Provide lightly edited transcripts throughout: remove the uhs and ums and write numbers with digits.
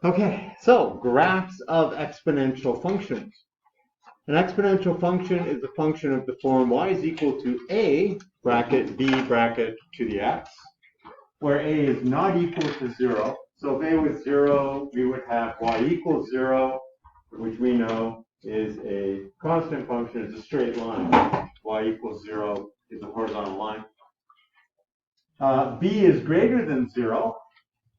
Okay, so graphs of exponential functions. An exponential function is a function of the form y is equal to a bracket b bracket to the x, where a is not equal to 0. So if a was 0, we would have y equals 0, which we know is a constant function, is a straight line. Y equals 0 is a horizontal line. B is greater than 0.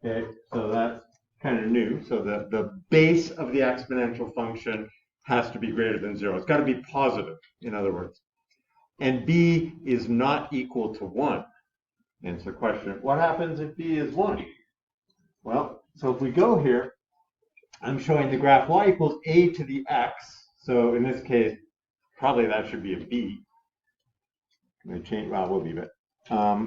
Okay, so that's kind of new. So the base of the exponential function has to be greater than 0. It's got to be positive, in other words. And b is not equal to 1. And it's a question of what happens if b is 1? Well, so if we go here, I'm showing the graph y equals a to the x. So in this case, probably that should be a b. I'm going to change, well, it will be, but.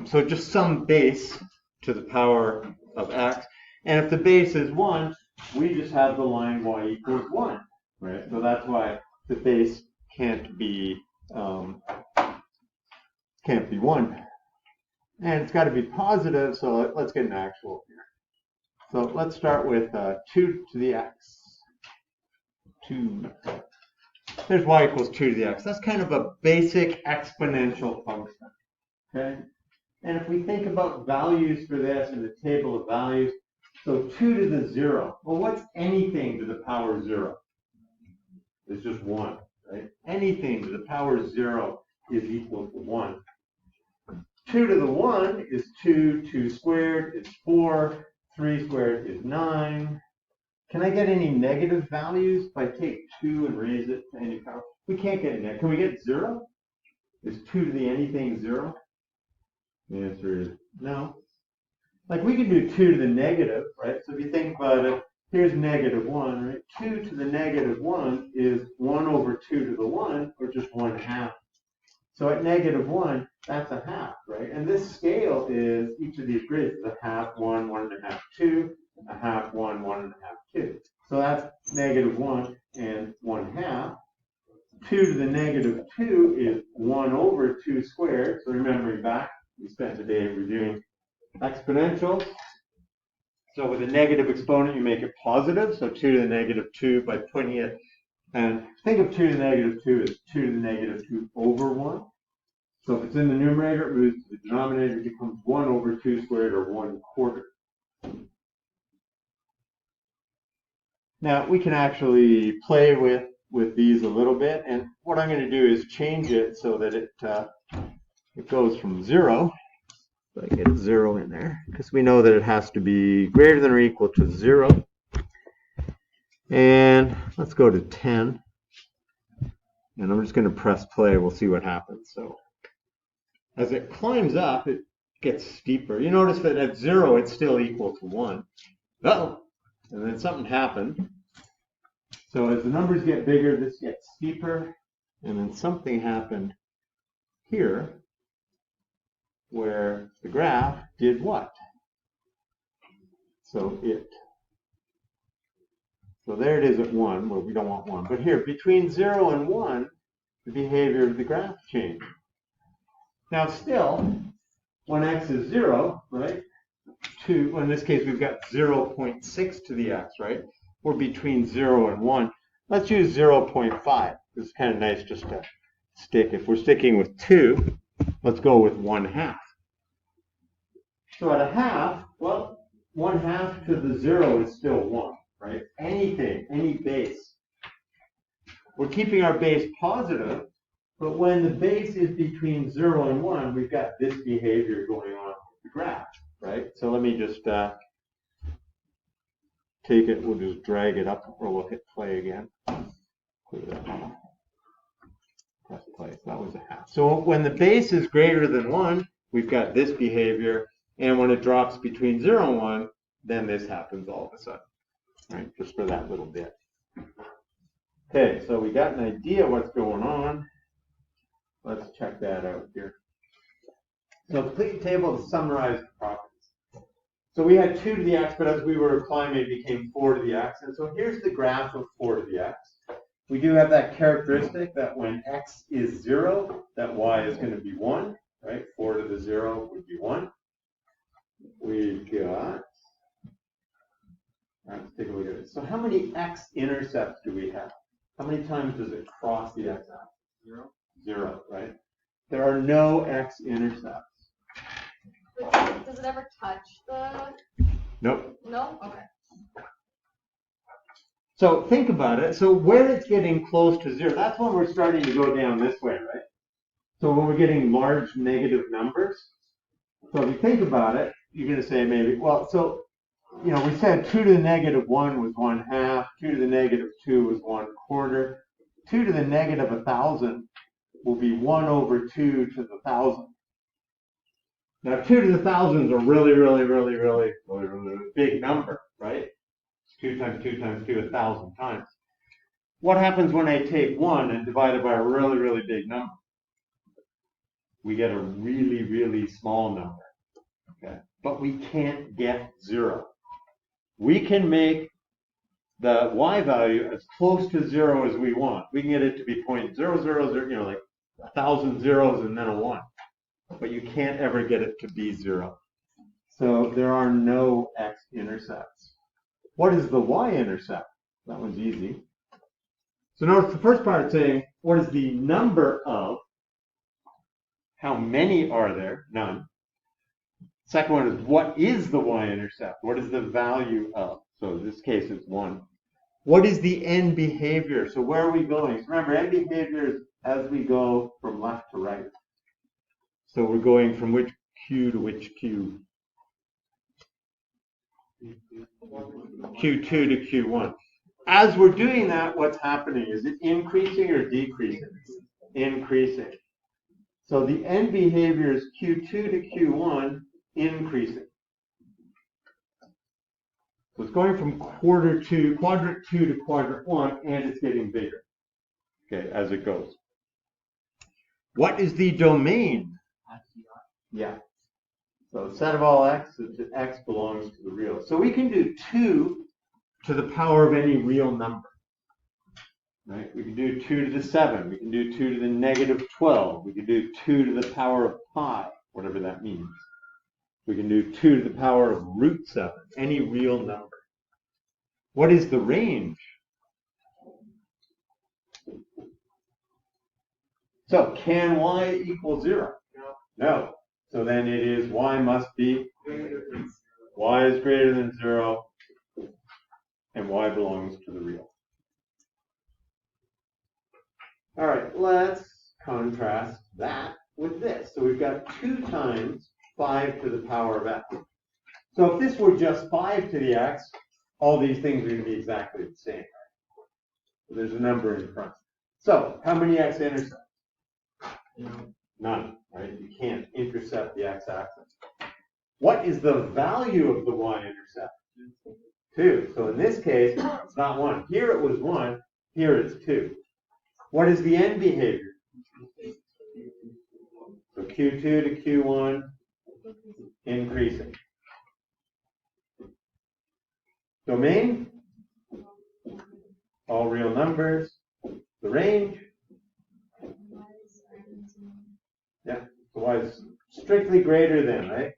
So just some base to the power of x. And if the base is 1, we just have the line y equals 1. Right? So that's why the base can't be 1. And it's got to be positive, so let's get an actual here. So let's start with 2 to the x. 2. There's y equals 2 to the x. That's kind of a basic exponential function. Okay? And if we think about values for this in the table of values, so 2 to the 0. Well, what's anything to the power 0? It's just 1, right? Anything to the power 0 is equal to 1. 2 to the 1 is 2. 2 squared is 4. 3 squared is 9. Can I get any negative values if I take 2 and raise it to any power? We can't get negative. Can we get 0? Is 2 to the anything 0? The answer is no. Like we can do 2 to the negative, right? So if you think about it, here's negative 1, right? 2 to the negative 1 is 1 over 2 to the 1, or just 1/2. So at negative 1, that's a half, right? And this scale is, each of these grids is a half, 1, 1.5, 2, a half, 1, 1.5, 2. So that's negative 1 and 1/2. 2 to the negative 2 is 1 over 2 squared. So remembering back, we spent the day reviewing exponentials. So with a negative exponent, you make it positive. So 2 to the negative 2 by putting it, and think of 2 to the negative 2 as 2 to the negative 2 over 1. So if it's in the numerator, it moves to the denominator, it becomes 1 over 2 squared, or 1/4. Now, we can actually play with these a little bit. And what I'm going to do is change it so that it goes from 0. So I get 0 in there, because we know that it has to be greater than or equal to 0. And let's go to 10. And I'm just going to press play. We'll see what happens. So as it climbs up, it gets steeper. You notice that at 0, it's still equal to 1. Uh-oh. And then something happened. So as the numbers get bigger, this gets steeper. And then something happened here, where the graph did what? So there it is at 1, where we don't want 1. But here, between 0 and 1, the behavior of the graph changed. Now still, when x is 0, right? In this case, we've got 0.6 to the x, right? We're between 0 and 1. Let's use 0.5. It's kind of nice just to stick. If we're sticking with 2, let's go with 1/2. So at a half, well, 1/2 to the 0 is still 1, right? Anything, any base. We're keeping our base positive, but when the base is between 0 and 1, we've got this behavior going on with the graph, right? So let me just take it, we'll just drag it up, or we'll hit play again. Press play, so that was a half. So when the base is greater than 1, we've got this behavior. And when it drops between 0 and 1, then this happens all of a sudden, right? Just for that little bit. Okay, so we got an idea what's going on. Let's check that out here. So complete table to summarize the properties. So we had 2 to the x, but as we were climbing, it became 4 to the x. And so here's the graph of 4 to the x. We do have that characteristic that when x is 0, that y is going to be 1, right? 4 to the 0 would be 1. We've got, let's take a look at So how many x-intercepts do we have? How many times does it cross the x-axis? 0. 0, right? There are no x-intercepts. Does it ever touch the? Nope. No? Okay. So think about it. So when it's getting close to 0, that's when we're starting to go down this way, right? So when we're getting large negative numbers. So if you think about it, you're going to say maybe, well, so, you know, we said 2 to the negative 1 was 1/2, 2 to the negative 2 was 1/4, 2 to the negative 1,000 will be 1/2 to the 1,000. Now 2 to the 1,000 is a really big number, right? 2 times 2 times 2, 1,000 times. What happens when I take 1 and divide it by a really big number? We get a really small number. Okay, but we can't get 0. We can make the y value as close to 0 as we want. We can get it to be 0.000, you know, like 1,000 zeros and then a 1. But you can't ever get it to be 0. So there are no x-intercepts. What is the y-intercept? That one's easy. So notice the first part is saying, what is the number of? How many are there? None. Second one is, what is the y-intercept? What is the value of? So in this case, it's 1. What is the end behavior? So where are we going? So remember, end behavior is as we go from left to right. So we're going from which q to which q? Q2 to Q1. As we're doing that, what's happening? Is it increasing or decreasing? Increasing. So the end behavior is Q2 to Q1 increasing. So it's going from quadrant 2 to quadrant 1, and it's getting bigger, okay, as it goes. What is the domain? Yeah. So set of all x, x belongs to the real. So we can do 2 to the power of any real number. Right? We can do 2 to the 7. We can do 2 to the negative 12. We can do 2 to the power of pi, whatever that means. We can do 2 to the power of root 7, any real number. What is the range? So can y equal 0? No. So then it is y must be, y is greater than 0, and y belongs to the real. All right, let's contrast that with this. So we've got 2 times 5 to the power of x. So if this were just 5 to the x, all these things are going to be exactly the same. Right? So there's a number in front. So how many x-intercepts? None, right? You can't intercept the x-axis. What is the value of the y-intercept? 2. So in this case, it's not 1. Here it was 1. Here it's 2. What is the end behavior? So Q2 to Q1, increasing. Domain? All real numbers. The range? Yeah, so y is strictly greater than, right?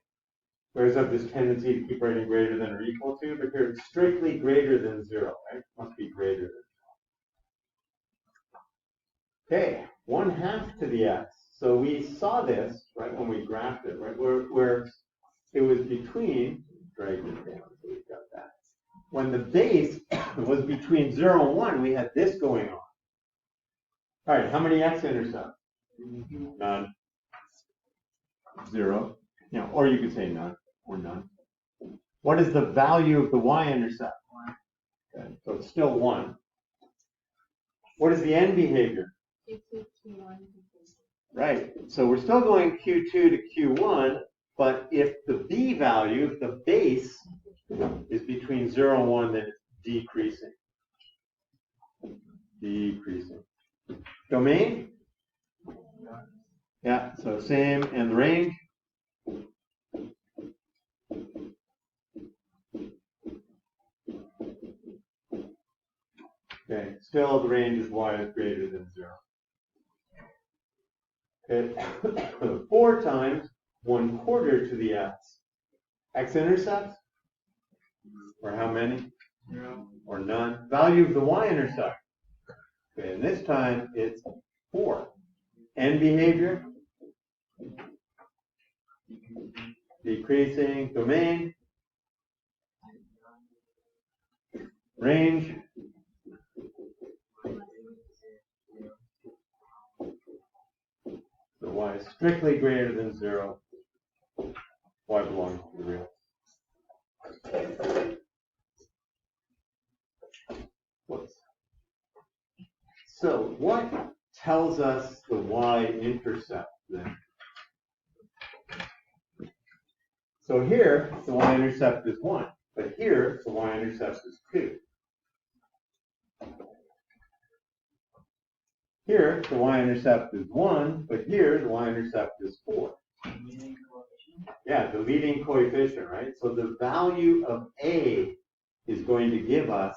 Whereas I have this tendency to keep writing greater than or equal to, but here it's strictly greater than 0, right? Must be greater than 0. Okay, 1/2 to the x. So we saw this, right, when we graphed it, right, where it was between, drag this down, so we've got that. When the base was between 0 and 1, we had this going on. All right, how many x-intercepts? None. 0. You know, or you could say none, or none. What is the value of the y-intercept? 1. Okay, so it's still 1. What is the end behavior? Q2, Q1. Right, so we're still going Q2 to Q1, but if the b value, if the base is between 0 and 1, then it's decreasing. Decreasing. Domain? Yeah, so same, and the range? Okay, still the range is y is greater than 0. Okay, 4 times 1/4 to the x. X-intercepts? Or how many? 0, or none. Value of the y-intercept. Okay, and this time it's 4. End behavior, decreasing domain, range, so y is strictly greater than 0, y belongs to the real. Whoops. So what tells us the y-intercept then? So here, the y-intercept is 1, but here, the y-intercept is 2. Here, the y-intercept is 1, but here, the y-intercept is 4. Yeah, the leading coefficient, right? So the value of A is going to give us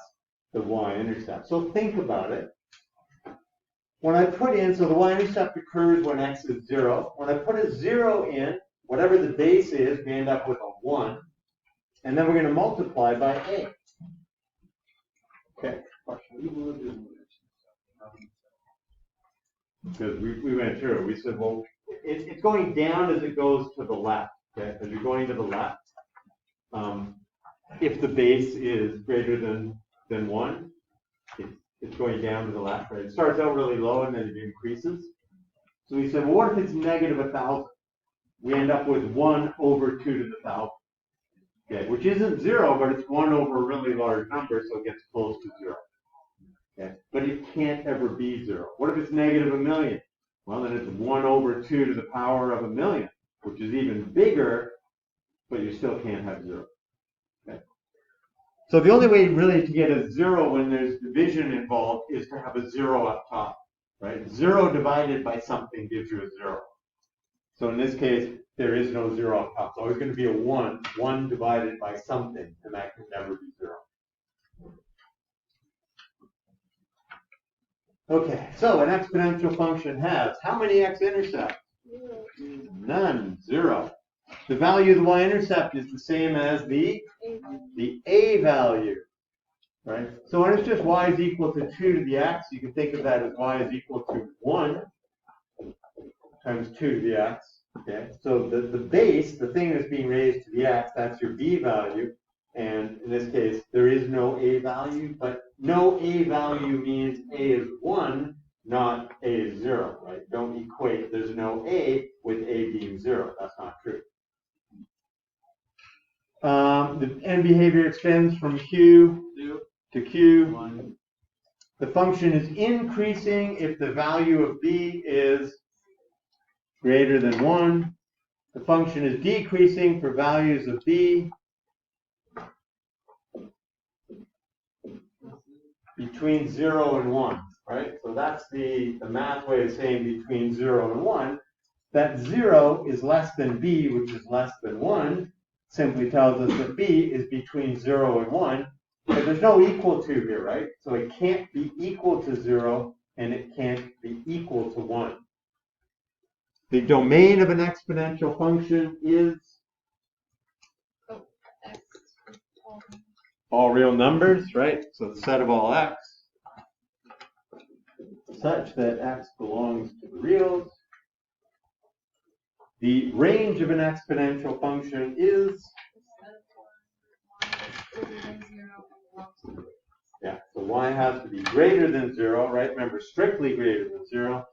the y-intercept. So think about it. When I put in, so the y-intercept occurs when x is 0. When I put a 0 in, whatever the base is, we end up with a 1. And then we're going to multiply by A. Okay. Because we went through it. We said, well, it's going down as it goes to the left. Okay? As you're going to the left, if the base is greater than 1, it's going down to the left, right? It starts out really low and then it increases. So we said, well, what if it's negative 1,000? We end up with 1 over 2 to the 1,000. Okay, which isn't 0, but it's 1 over a really large number, so it gets close to 0. Okay, but it can't ever be 0. What if it's negative 1,000,000? Well, then it's 1 over 2 to the power of 1,000,000, which is even bigger, but you still can't have 0. Okay. So the only way really to get a 0 when there's division involved is to have a 0 up top, right? 0 divided by something gives you a 0. So in this case, there is no 0 up top. It's always going to be a 1. 1 divided by something, and that can never be 0. Okay, so an exponential function has how many x-intercepts? None, 0. The value of the y-intercept is the same as the a value, right? So when it's just y is equal to 2 to the x, you can think of that as y is equal to 1 times 2 to the x. Okay, so the base, the thing that's being raised to the x, that's your b value. And in this case, there is no a value, but no a value means a is 1, not a is 0, right? Don't equate, there's no a with a being 0. That's not true. The end behavior extends from q to q. 1. The function is increasing if the value of b is greater than 1. The function is decreasing for values of b between 0 and 1, right? So that's the math way of saying between 0 and 1. That 0 is less than b, which is less than 1, simply tells us that b is between 0 and 1. But there's no equal to here, right? So it can't be equal to 0, and it can't be equal to 1. The domain of an exponential function is all real numbers, right? So the set of all x such that x belongs to the reals. The range of an exponential function is, yeah, so y has to be greater than 0, right? Remember, strictly greater than 0.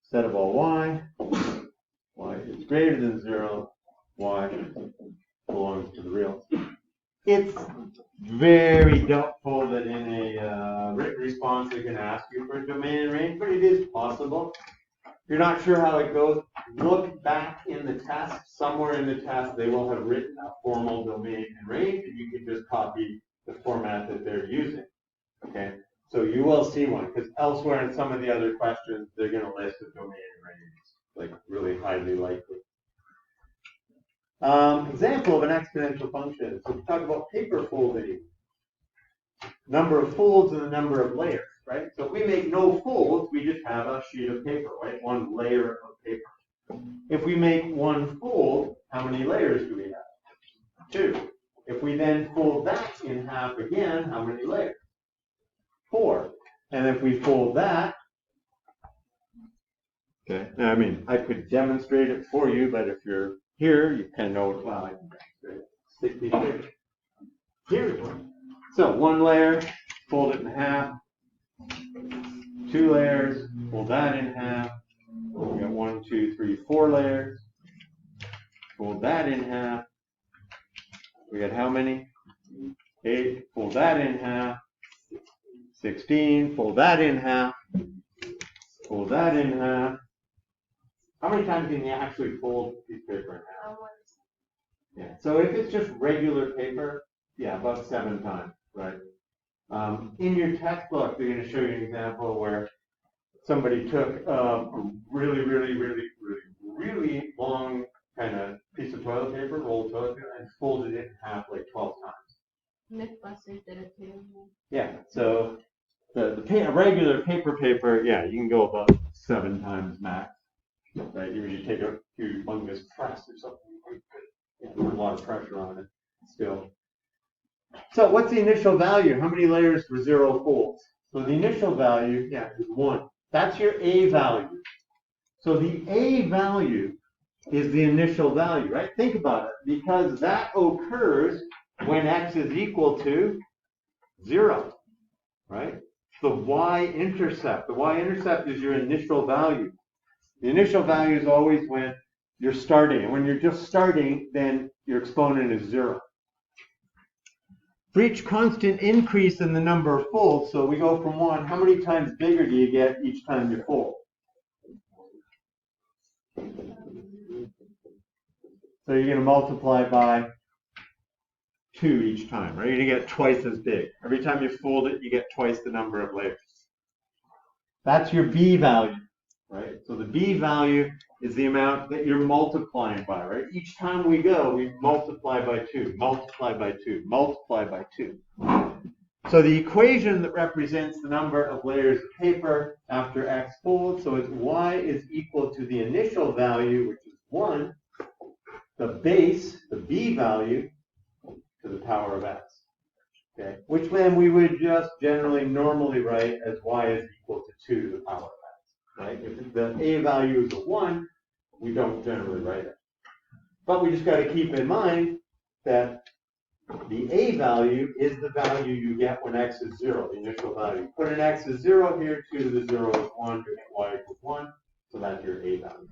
Set of all y is greater than 0, y belongs to the reals. It's very doubtful that in a written response they can ask you for a domain and range, but it is possible. If you're not sure how it goes, look back in the test. Somewhere in the test they will have written a formal domain and range, and you can just copy the format that they're using. Okay, so you will see one, because elsewhere in some of the other questions they're going to list a domain and range, like really highly likely. Example of an exponential function. So we talk about paper folding. Number of folds and the number of layers, right? So if we make no folds, we just have a sheet of paper, right? One layer of paper. If we make one fold, how many layers do we have? 2. If we then fold that in half again, how many layers? 4. And if we fold that, okay, now I mean, I could demonstrate it for you, but if you're here, you kind of know, well, I can demonstrate it. Stick these here. Here we go. So 1 layer, fold it in half. 2 layers, fold that in half. We got 1, 2, 3, 4 layers. Fold that in half. We got how many? 8. Fold that in half. 16. Fold that in half. Fold that in half. How many times can you actually fold a piece of paper in half? Yeah. So if it's just regular paper, yeah, about 7 times, right? In your textbook, they're going to show you an example where somebody took a really long kind of piece of toilet paper, rolled toilet paper, and folded it in half like 12 times. Mythbusters did it too. Yeah, so a regular paper, yeah, you can go about 7 times max. Right, even if you take a humongous press or something, yeah, there's a lot of pressure on it still. So what's the initial value? How many layers for 0 folds? So the initial value, yeah, is 1. That's your A value. So the A value is the initial value, right? Think about it, because that occurs when x is equal to 0, right? The y-intercept. The y-intercept is your initial value. The initial value is always when you're starting. And when you're just starting, then your exponent is 0. For each constant increase in the number of folds, so we go from 1, how many times bigger do you get each time you fold? So you're going to multiply by 2 each time, right? You're going to get twice as big. Every time you fold it, you get twice the number of layers. That's your B value, right? So the B value is the amount that you're multiplying by, right? Each time we go, we multiply by 2, multiply by 2, multiply by 2. So the equation that represents the number of layers of paper after x folds, so it's y is equal to the initial value, which is 1, the base, the B value, to the power of x. Okay, which then we would just generally normally write as y is equal to 2 to the power of x. Right? If the A value is a 1, we don't generally write it. But we just got to keep in mind that the A value is the value you get when x is 0, the initial value. Put an x is 0 here, 2 to the 0 is 1, to get y equals 1, so that's your A value.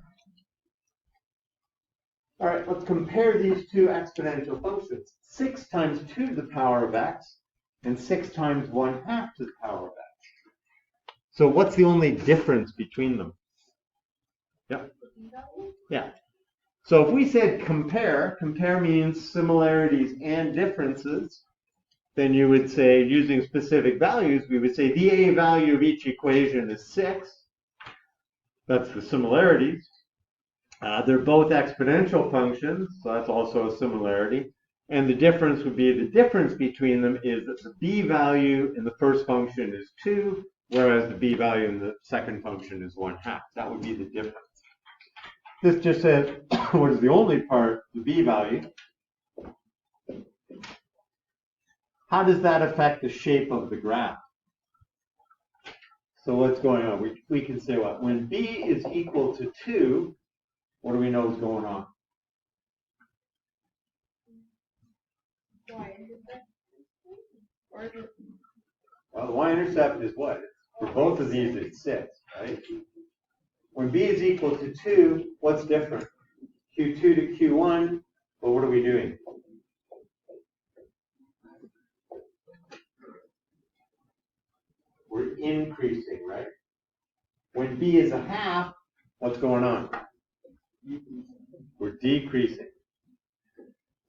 All right, let's compare these two exponential functions. 6 times 2 to the power of x and 6 times 1/2 to the power of x. So what's the only difference between them? Yeah. Yeah. So if we said compare means similarities and differences, then you would say, using specific values, we would say the A value of each equation is 6. That's the similarities. They're both exponential functions, so that's also a similarity. And the difference would be, the difference between them is that the B value in the first function is 2, whereas the B value in the second function is 1/2. That would be the difference. This just says, what is the only part, the B value? How does that affect the shape of the graph? So what's going on? We can say what? When B is equal to 2, what do we know is going on? Well, the y-intercept is what? For both of these, it's 6, right? When B is equal to 2, what's different? Q2 to Q1, well, what are we doing? We're increasing, right? When B is 1/2, what's going on? We're decreasing.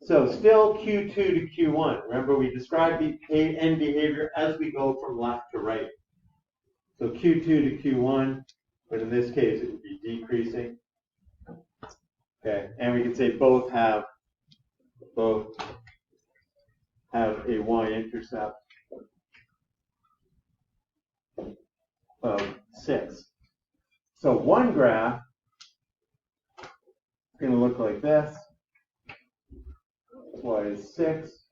So still Q2 to Q1. Remember, we describe the end behavior as we go from left to right. So Q2 to Q1, but in this case, it would be decreasing. Okay, and we can say both have a y-intercept of 6. So one graph is going to look like this. Y is 6.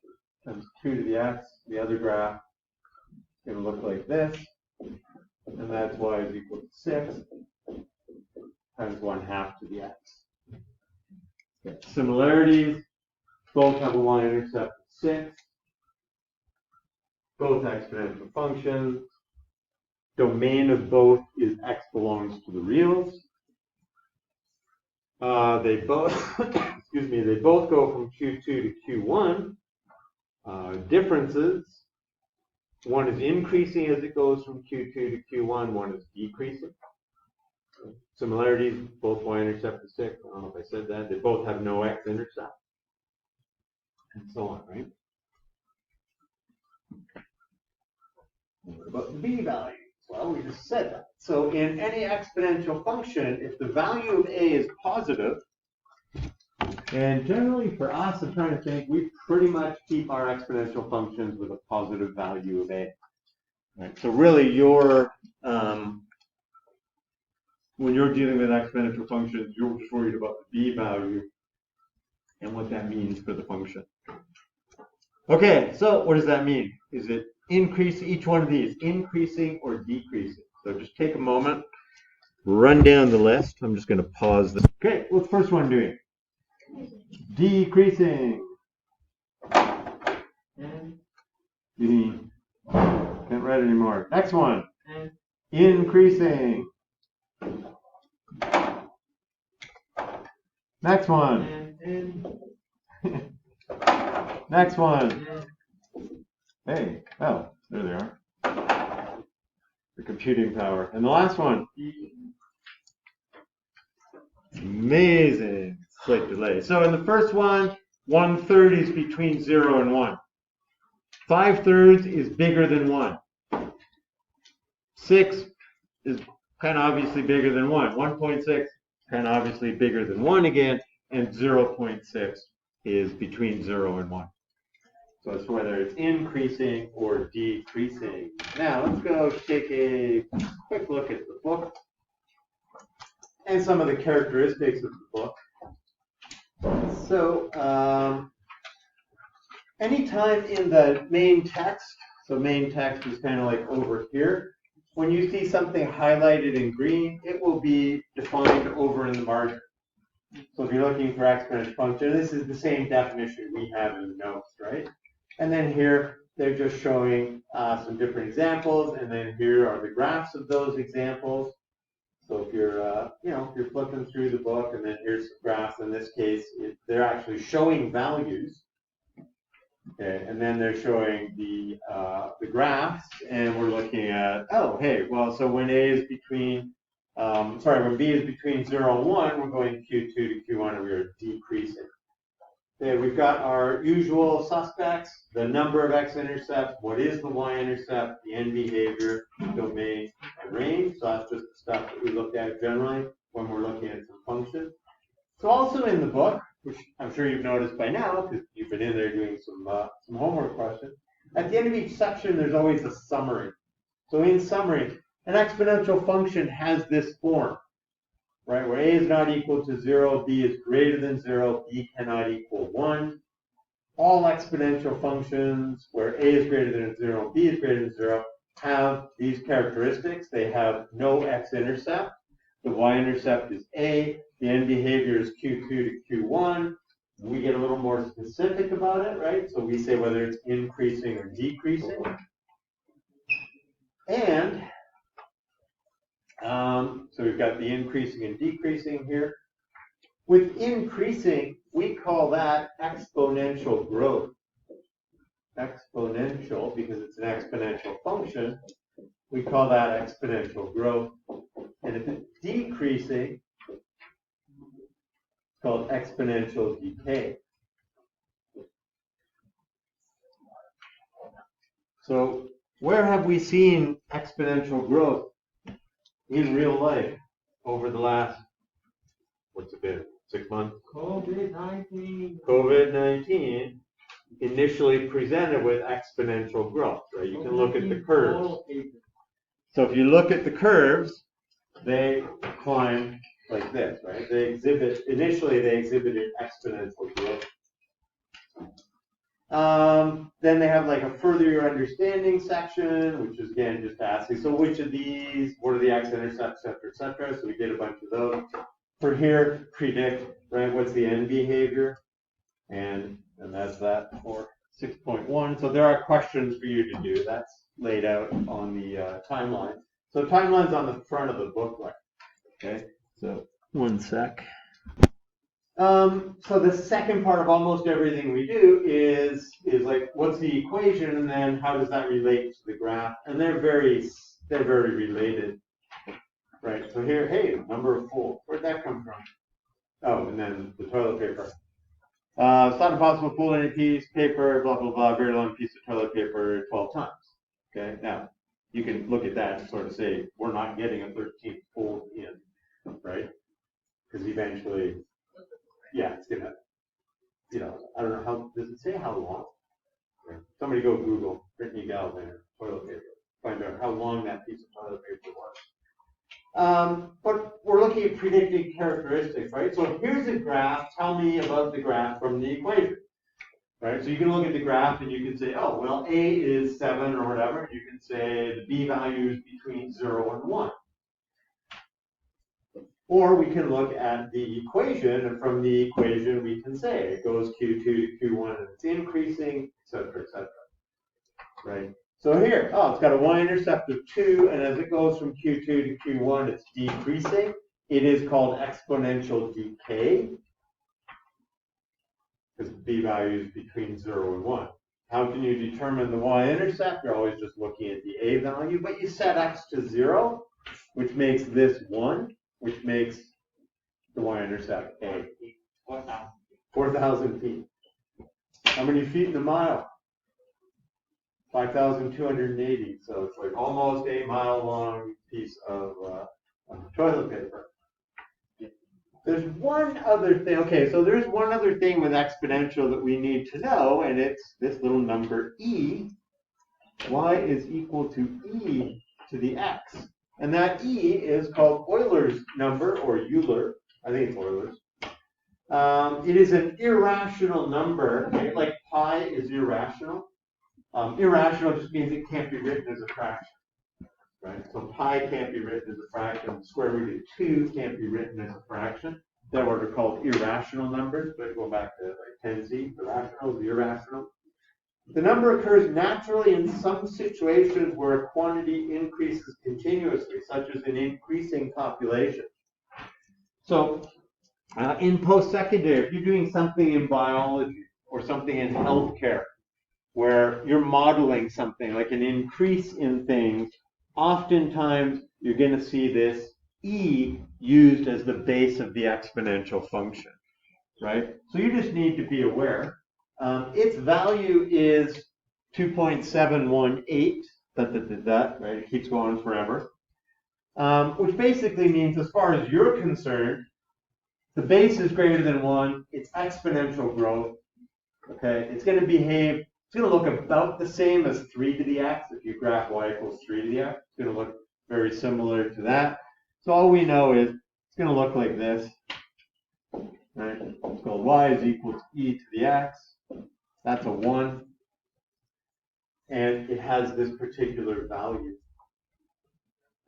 the other graph is going to look like this. And that's y is equal to 6 times 1/2 to the x. Similarities, both have a y-intercept of 6. Both exponential functions. Domain of both is x belongs to the reals. They both, excuse me, they both go from Q2 to Q1. Differences, one is increasing as it goes from Q2 to Q1, one is decreasing. Similarities, both y-intercept is 6. I don't know if I said that. They both have no x-intercept. And so on, right? What about the b value? Well, we just said that. So in any exponential function, if the value of a is positive, and generally for us, I'm trying to think, we pretty much keep our exponential functions with a positive value of a. Right? So really, when you're dealing with exponential functions, you're just worried about the b value and what that means for the function. Okay, so what does that mean? Is it increase each one of these, increasing or decreasing? So just take a moment, run down the list. I'm just going to pause this. Okay, what's the first one doing? Decreasing. Can't write anymore. Next one. Increasing. Next one. Next one. Hey, oh, there they are. The computing power. And the last one. Amazing. Slight delay. So in the first one, 1/3 is between 0 and 1. 5/3 is bigger than 1. 6 is kind of obviously bigger than 1. 1.6 kind of obviously bigger than 1 again. And 0.6 is between 0 and 1. So it's whether it's increasing or decreasing. Now let's go take a quick look at the book and some of the characteristics of the book. So anytime in the main text, so main text is kind of like over here, when you see something highlighted in green, it will be defined over in the margin. So if you're looking for exponential function, this is the same definition we have in the notes, right? And then here, they're just showing some different examples, and then here are the graphs of those examples. So if you're, if you're flipping through the book, and then here's some graphs. In this case, they're actually showing values. Okay, and then they're showing the graphs, and we're looking at, oh, hey, well, so when a is between, when b is between 0 and 1, we're going Q2 to Q1, and we're decreasing. Okay, we've got our usual suspects, the number of x-intercepts, what is the y-intercept, the end behavior, domain, and range. So that's just the stuff that we look at generally when we're looking at some functions. So also in the book, which I'm sure you've noticed by now, because you've been in there doing some homework questions, at the end of each section, there's always a summary. So in summary, an exponential function has this form. Right, where a is not equal to 0, b is greater than 0, b cannot equal 1. All exponential functions where a is greater than 0, b is greater than 0 have these characteristics. They have no x-intercept. The y-intercept is a. The end behavior is Q2 to Q1. We get a little more specific about it, right? So we say whether it's increasing or decreasing. And so we've got the increasing and decreasing here. With increasing, we call that exponential growth. Exponential, because it's an exponential function, we call that exponential growth. And if it's decreasing, it's called exponential decay. So where have we seen exponential growth in real life over the last, what's it been, 6 months? COVID-19. COVID-19 initially presented with exponential growth, right? You can look at the curves. So if you look at the curves, they climb like this, right? Initially they exhibited exponential growth. Then they have like a further your understanding section, which is again just asking, so which of these, what are the x-intercepts, et cetera. So we did a bunch of those. For here, predict, right? What's the end behavior? And that's that for 6.1. So there are questions for you to do. That's laid out on the timeline. So timeline's on the front of the booklet. Okay. So one sec. So the second part of almost everything we do is like, what's the equation, and then how does that relate to the graph? And they're very related, right? So here, hey, number of fools. Where'd that come from? Oh, and then the toilet paper. It's not impossible to fold any piece, paper, blah blah blah, very long piece of toilet paper 12 times. Okay, now you can look at that and sort of say we're not getting a 13th fold in, right? Because eventually. Yeah, it's gonna, I don't know how, does it say how long? Somebody go Google Brittany Galvin toilet paper, find out how long that piece of toilet paper was. But we're looking at predicting characteristics, right? So here's a graph, tell me about the graph from the equation, right? So you can look at the graph and you can say, oh, well, A is 7 or whatever. You can say the B value is between 0 and 1. Or we can look at the equation, and from the equation we can say it goes Q2 to Q1 and it's increasing, et cetera, right? So here, it's got a y-intercept of 2, and as it goes from Q2 to Q1, it's decreasing. It is called exponential decay, because B value is between 0 and 1. How can you determine the y-intercept? You're always just looking at the A value, but you set x to 0, which makes this 1. Which makes the y-intercept A. 4,000 feet. How many feet in a mile? 5,280. So it's like almost a mile-long piece of toilet paper. There's one other thing. Okay, so there's one other thing with exponential that we need to know, and it's this little number e. Y is equal to e to the x. And that e is called Eulers number, or Euler. I think it's Eulers. It is an irrational number. Okay? Like pi is irrational. Irrational just means it can't be written as a fraction. Right? So pi can't be written as a fraction. Square root of 2 can't be written as a fraction. They're what are called irrational numbers. But go back to like 10z. Irrational is irrational. The number occurs naturally in some situations where a quantity increases continuously, such as an increasing population. So in post-secondary, if you're doing something in biology or something in healthcare, where you're modeling something like an increase in things, oftentimes you're going to see this e used as the base of the exponential function, right? So you just need to be aware. Its value is 2.718, right? It keeps going forever. Which basically means, as far as you're concerned, the base is greater than 1, it's exponential growth, okay? It's going to behave, it's going to look about the same as 3 to the x. If you graph y equals 3 to the x, it's going to look very similar to that. So all we know is it's going to look like this, right? It's called y is equal to e to the x. That's a 1. And it has this particular value.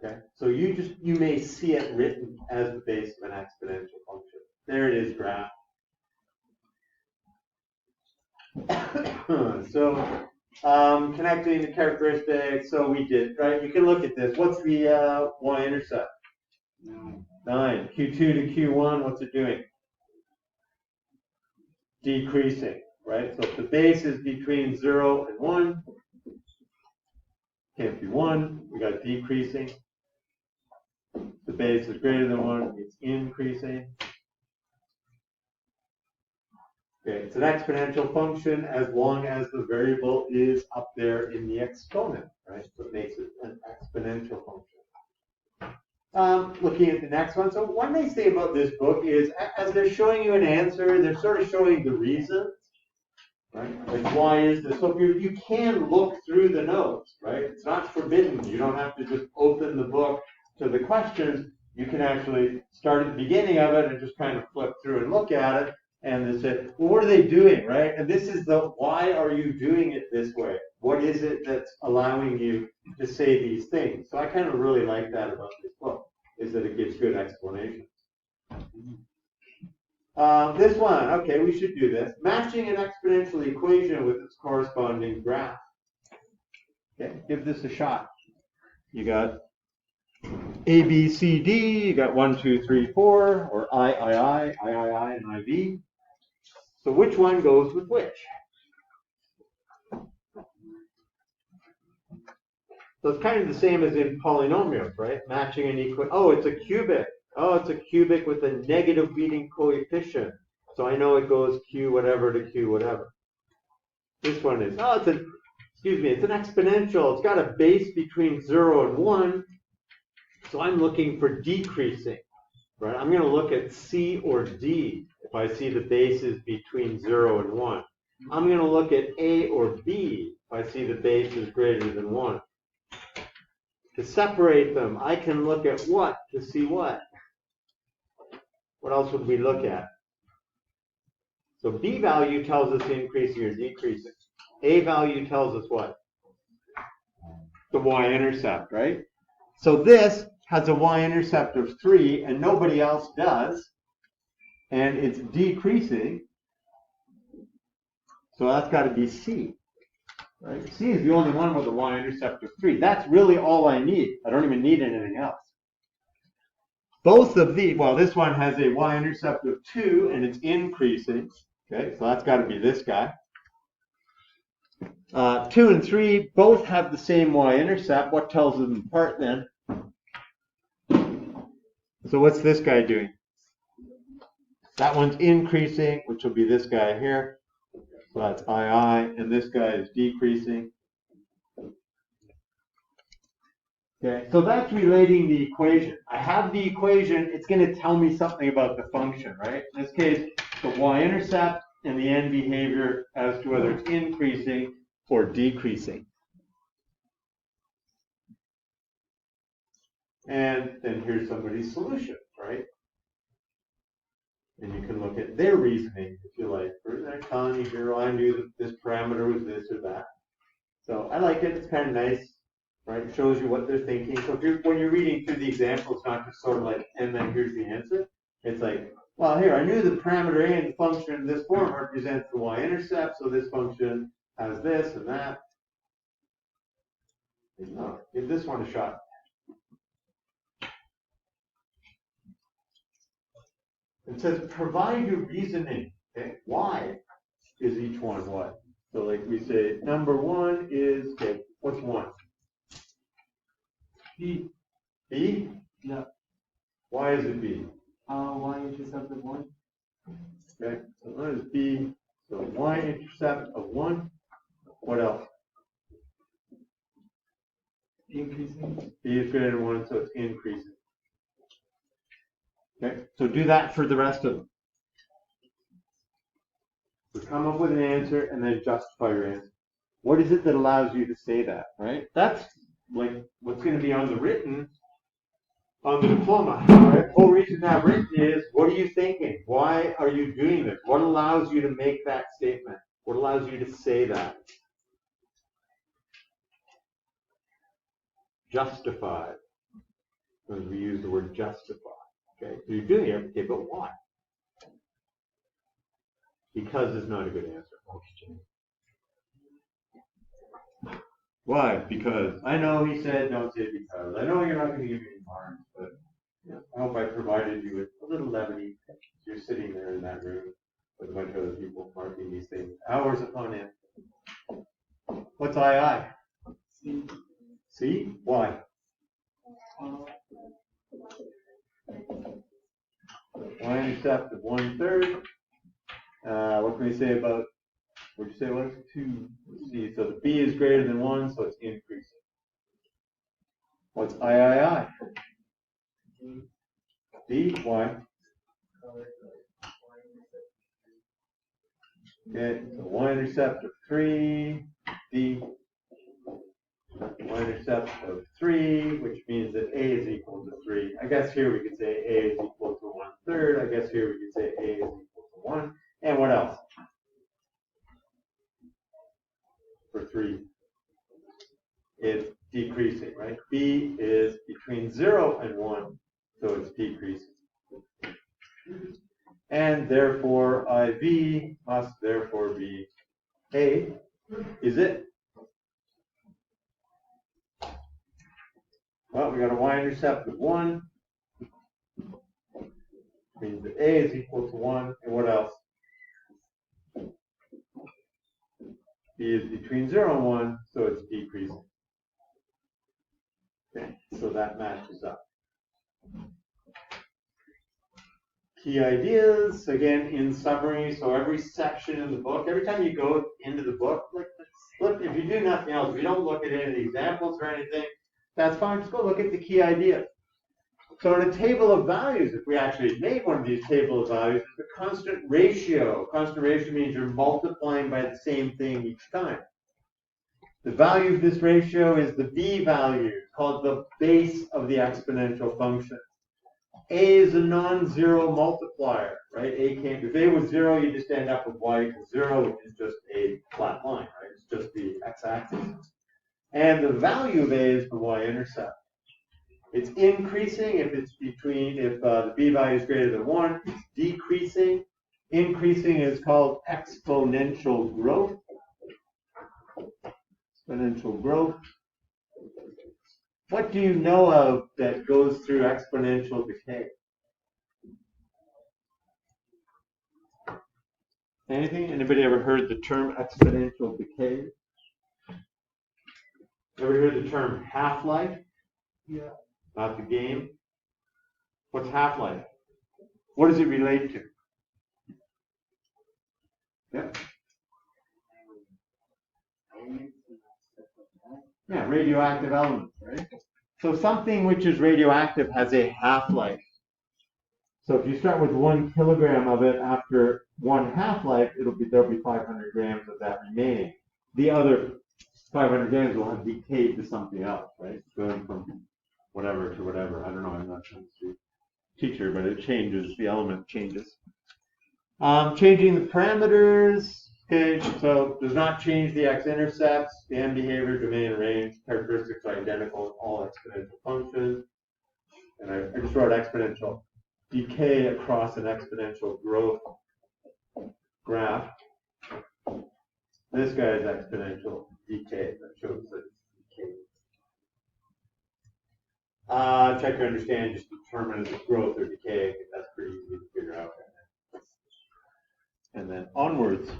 Okay? So you may see it written as the base of an exponential function. There it is graphed. So connecting the characteristics, so we did, right? You can look at this. What's the y-intercept? 9. Q2 to Q1, what's it doing? Decreasing, right? So if the base is between 0 and 1, can't be 1, we got decreasing. The base is greater than 1, it's increasing. Okay, it's an exponential function as long as the variable is up there in the exponent, right? So it makes it an exponential function. Looking at the next one. So one nice thing about this book is as they're showing you an answer, they're sort of showing the reasons, right? Like why is this? So if you can look through the notes, right? It's not forbidden. You don't have to just open the book to the questions. You can actually start at the beginning of it and just kind of flip through and look at it. And they say, well, what are they doing, right? And this is the, why are you doing it this way? What is it that's allowing you to say these things? So I kind of really like that about this book, is that it gives good explanations. This one, okay, we should do this. Matching an exponential equation with its corresponding graph. Okay, give this a shot. You got A, B, C, D, you got 1, 2, 3, 4, or I, and IV. So which one goes with which? So it's kind of the same as in polynomials, right? Matching an equation. Oh, it's a cubic. Oh, it's a cubic with a negative leading coefficient. So I know it goes Q whatever to Q whatever. This one is, oh, it's an exponential. It's got a base between 0 and 1. So I'm looking for decreasing, right? I'm going to look at C or D if I see the bases between 0 and 1. I'm going to look at A or B if I see the base is greater than 1. To separate them, I can look at what to see what. What else would we look at? So B value tells us increasing or decreasing. A value tells us what? The y-intercept, right? So this has a y-intercept of 3 and nobody else does. And it's decreasing. So that's got to be C. Right? C is the only one with a y-intercept of 3. That's really all I need. I don't even need anything else. Both of these, well, this one has a y-intercept of 2 and it's increasing. Okay, so that's got to be this guy. 2 and 3 both have the same y-intercept. What tells them apart then? So what's this guy doing? That one's increasing, which will be this guy here. So that's II, and this guy is decreasing. Okay, so that's relating the equation. I have the equation, it's going to tell me something about the function, right? In this case, the y-intercept and the end behavior as to whether it's increasing or decreasing. And then here's somebody's solution, right? And you can look at their reasoning, if you like. They're telling you, here, I knew that this parameter was this or that. So I like it. It's kind of nice, right? It shows you what they're thinking. So when you're reading through the example, it's not just sort of like, and then here's the answer. It's like, well, here, I knew the parameter A in the function in this form represents the y-intercept, so this function has this and that. No, give this one a shot. It says, provide your reasoning. Okay, why is each one what? So like we say, number 1 is, okay, what's 1? B. B? Yeah. Why is it B? Y-intercept of 1. Okay, so what is B? So y-intercept of 1. What else? Increasing. B is greater than 1, so it's increasing. Okay, so do that for the rest of them. So come up with an answer and then justify your answer. What is it that allows you to say that, right? That's like what's going to be on the written, on the diploma, right? The whole reason that written is, what are you thinking? Why are you doing this? What allows you to make that statement? What allows you to say that? Justify. Because we use the word justify. Okay, so you're doing it, okay, but why? Because is not a good answer. Why? Because I know he said don't say because. I know you're not going to give me any marks, but I hope I provided you with a little levity. You're sitting there in that room with a bunch of other people marking these things. Hours upon end. What's II? C. C? Why? Y-intercept of 1/3. What can we say about, what'd you say it was? 2. C. So the B is greater than 1, so it's increasing. What's III? D? Why? Okay, so y-intercept of 3, D. Y-intercept of 3, which means that A is equal to 3. I guess here we could say A is equal to 1/3. I guess here we could say A is equal to 1. and what else? For 3. It's decreasing, right? B is between 0 and 1, so it's decreasing. And therefore, IV must therefore be A. Is it? Well, we got a y-intercept of 1. Means that A is equal to 1. And what else? B is between 0 and 1, so it's decreasing. Okay, so that matches up. Key ideas, again, in summary. So every section in the book, every time you go into the book, like flip, if you do nothing else, if you don't look at any of the examples or anything, that's fine. Just go look at the key ideas. So in a table of values, if we actually made one of these table of values, it's a constant ratio. Constant ratio means you're multiplying by the same thing each time. The value of this ratio is the b value, called the base of the exponential function. A is a non-zero multiplier, right? If A was 0, you just end up with y equals 0, which is just a flat line, right? It's just the x-axis. And the value of A is the y-intercept. It's increasing if the b value is greater than 1. It's decreasing. Increasing is called exponential growth. Exponential growth. What do you know of that goes through exponential decay? Anything? Anybody ever heard the term exponential decay? Ever heard the term half-life? Yeah. Not the game. What's half-life? What does it relate to? Yep. Yeah, radioactive elements, right? So something which is radioactive has a half-life. So if you start with 1 kilogram of it, after 1 half-life, there'll be 500 grams of that remaining. The other 500 grams will have decayed to something else, right? Going from whatever to whatever. I don't know. I'm not a chemistry teacher, but it changes. The element changes. Changing the parameters. Okay, so does not change the x-intercepts, the end behavior, domain, and range. Characteristics are identical in all exponential functions. And I just wrote exponential decay across an exponential growth graph. This guy is exponential decay. That shows that it's decay. Check to understand, just determine if it's growth or decay. That's pretty easy to figure out. And then onwards.